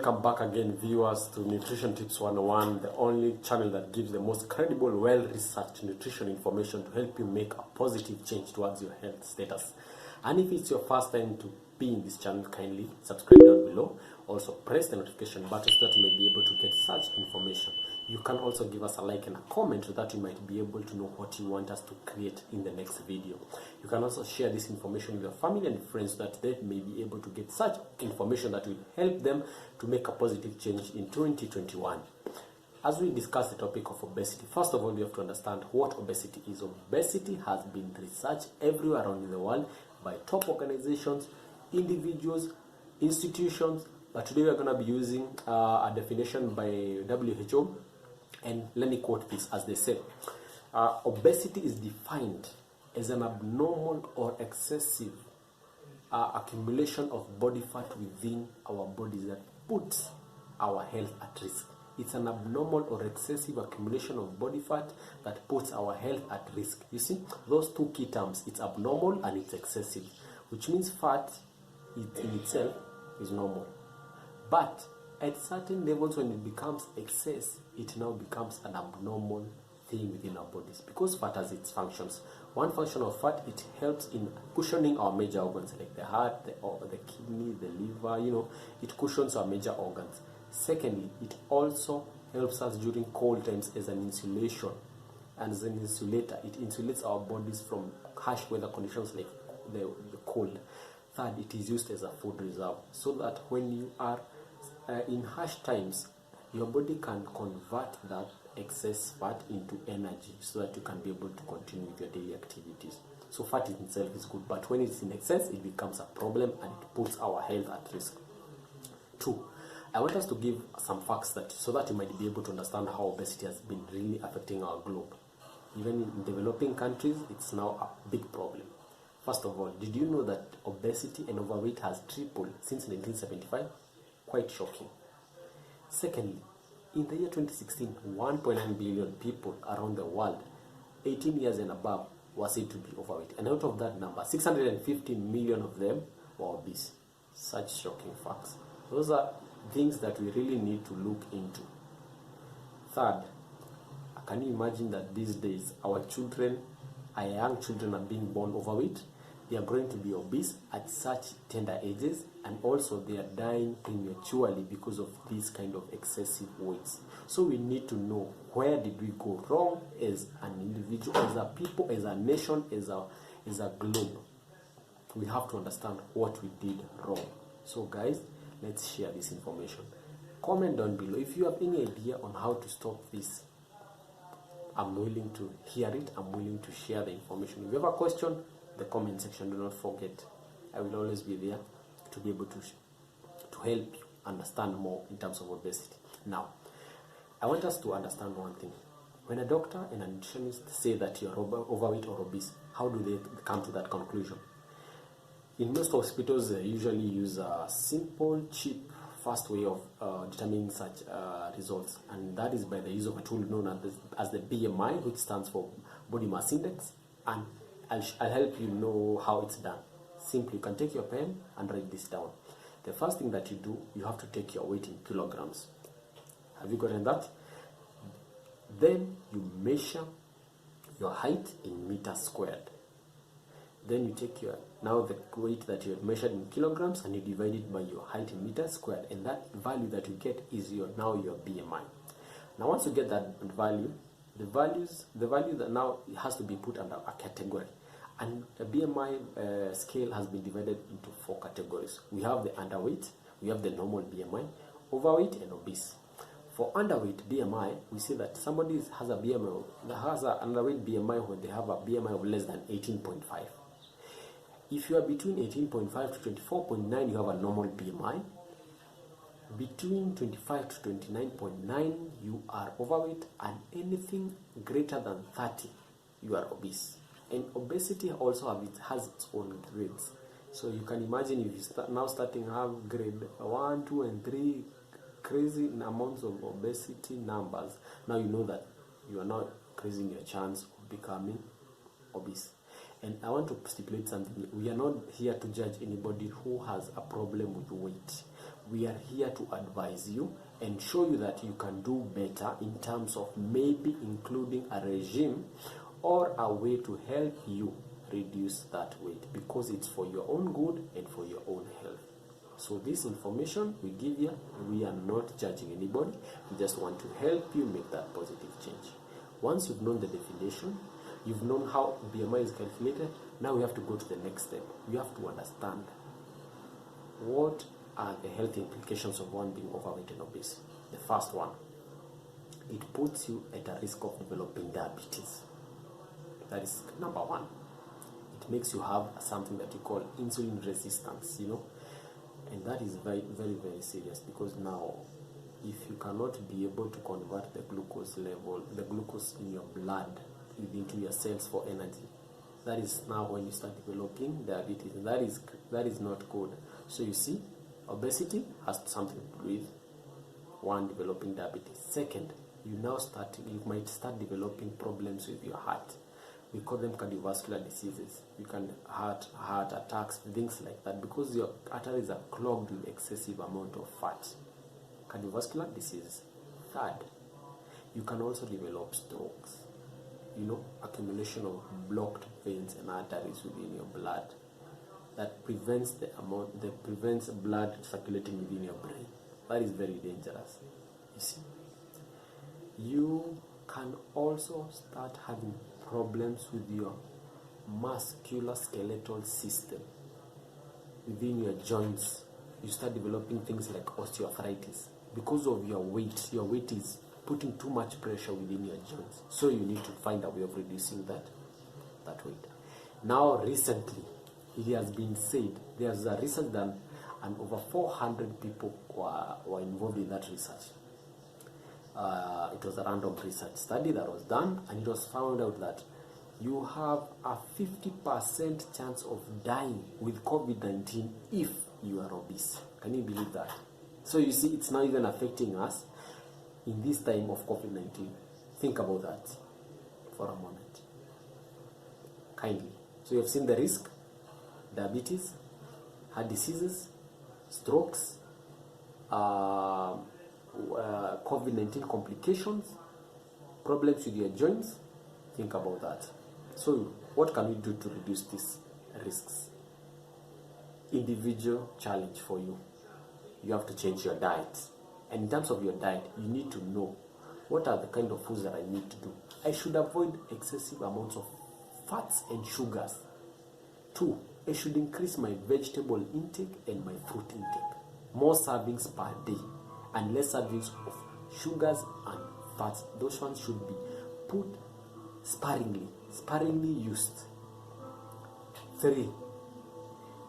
Welcome back again, viewers, to Nutrition Tips 101, the only channel that gives the most credible, well-researched nutrition information to help you make a positive change towards your health status. And if it's your first time to be in this channel, kindly subscribe down below. Also press the notification button so that you may be able to get such information. You can also give us a like and a comment so that you might be able to know what you want us to create in the next video. You can also share this information with your family and friends so that they may be able to get such information that will help them to make a positive change in 2021. As we discuss the topic of obesity, first of all, we have to understand what obesity is. Obesity has been researched everywhere around in the world by top organizations, individuals, institutions, but today we are going to be using a definition by WHO, and let me quote this as they say. Obesity is defined as an abnormal or excessive accumulation of body fat within our bodies that puts our health at risk. It's an abnormal or excessive accumulation of body fat that puts our health at risk. You see, those two key terms, it's abnormal and it's excessive, which means fat in itself is normal. But at certain levels, when it becomes excess, it now becomes an abnormal thing within our bodies, because fat has its functions. One function of fat, it helps in cushioning our major organs like the heart, the kidney, the liver, it cushions our major organs. Secondly, it also helps us during cold times as an insulation, and as an insulator, it insulates our bodies from harsh weather conditions like the cold. Third, it is used as a food reserve, so that when you are in harsh times, your body can convert that excess fat into energy so that you can be able to continue with your daily activities. So fat in itself is good, but when it's in excess, it becomes a problem and it puts our health at risk. 2, I want us to give some facts so that you might be able to understand how obesity has been really affecting our globe. Even in developing countries, it's now a big problem. First of all, did you know that obesity and overweight has tripled since 1975? Quite shocking. Secondly, in the year 2016, 1.9 billion people around the world, 18 years and above, were said to be overweight. And out of that number, 650 million of them were obese. Such shocking facts. Those are things that we really need to look into. Third, can you imagine that these days our young children are being born overweight? They are going to be obese at such tender ages, and also they are dying prematurely because of this kind of excessive weights. So we need to know, where did we go wrong as an individual, as a people, as a nation, as a globe. We have to understand what we did wrong. So guys, let's share this information. Comment down below if you have any idea on how to stop this. I'm willing to hear it. I'm willing to share the information. If you have a question, the comment section, do not forget. I will always be there to be able to help you understand more in terms of obesity. Now, I want us to understand one thing. When a doctor and a nutritionist say that you're overweight or obese, how do they come to that conclusion? In most hospitals, they usually use a simple, cheap, fast way of determining such results, and that is by the use of a tool known as the BMI, which stands for Body Mass Index. And I'll help you know how it's done. Simply, you can take your pen and write this down. The first thing that you do, you have to take your weight in kilograms. Have you gotten that? Then you measure your height in meters squared. Then you take the weight that you have measured in kilograms and you divide it by your height in meters squared, and that value that you get is your BMI. Now once you get that value, the value that now has to be put under a category, and the BMI scale has been divided into 4 categories. We have the underweight, we have the normal BMI, overweight, and obese. For underweight BMI, we see that somebody has an underweight BMI when they have a BMI of less than 18.5. If you are between 18.5 to 24.9, you have a normal BMI. Between 25 to 29.9, you are overweight, and anything greater than 30, you are obese. And obesity also has its own grades. So you can imagine if you starting have grade 1, 2, and 3, crazy amounts of obesity numbers, now you know that you are not increasing your chance of becoming obese. And I want to stipulate something. We are not here to judge anybody who has a problem with weight. We are here to advise you and show you that you can do better in terms of maybe including a regime or a way to help you reduce that weight, because it's for your own good and for your own health. So this information we give you, we are not judging anybody. We just want to help you make that positive change. Once you've known the definition, you've known how BMI is calculated, now we have to go to the next step. You have to understand what are the health implications of one being overweight and obese. The first one, it puts you at a risk of developing diabetes. That is number one. It makes you have something that you call insulin resistance, and that is very, very, very serious, because now if you cannot be able to convert the glucose level, the glucose in your blood into your cells for energy, that is now when you start developing diabetes, and that is not good. So you see, obesity has something to do with one, developing diabetes. Second, you might start developing problems with your heart. We call them cardiovascular diseases. You can heart attacks, things like that, because your arteries are clogged with excessive amount of fat. Cardiovascular diseases. Third, you can also develop strokes. Accumulation of blocked veins and arteries within your blood that prevents blood circulating within your brain. That is very dangerous. You see, you can also start having problems with your musculoskeletal system within your joints. You start developing things like osteoarthritis because of your weight. Your weight is putting too much pressure within your joints, so you need to find a way of reducing that weight. Now recently, it has been said, there's a research done, and over 400 people were involved in that research. It was a random research study that was done, and it was found out that you have a 50% chance of dying with COVID-19 if you are obese. Can you believe that? So you see, it's not even affecting us in this time of COVID-19. Think about that for a moment, kindly. So you have seen the risk: diabetes, heart diseases, strokes, COVID-19 complications, problems with your joints. Think about that. So what can we do to reduce these risks? Individual challenge for you. You have to change your diet. And in terms of your diet, you need to know what are the kind of foods that I need to do. I should avoid excessive amounts of fats and sugars. 2, I should increase my vegetable intake and my fruit intake. More servings per day and less servings of sugars and fats. Those ones should be put sparingly used. 3,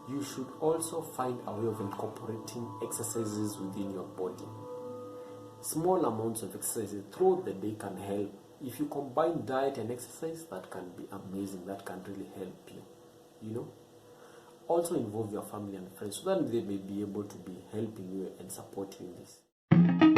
you should also find a way of incorporating exercises within your body. Small amounts of exercises throughout the day can help. If you combine diet and exercise, that can be amazing. That can really help you. Also involve your family and friends so that they may be able to be helping you and supporting you in this.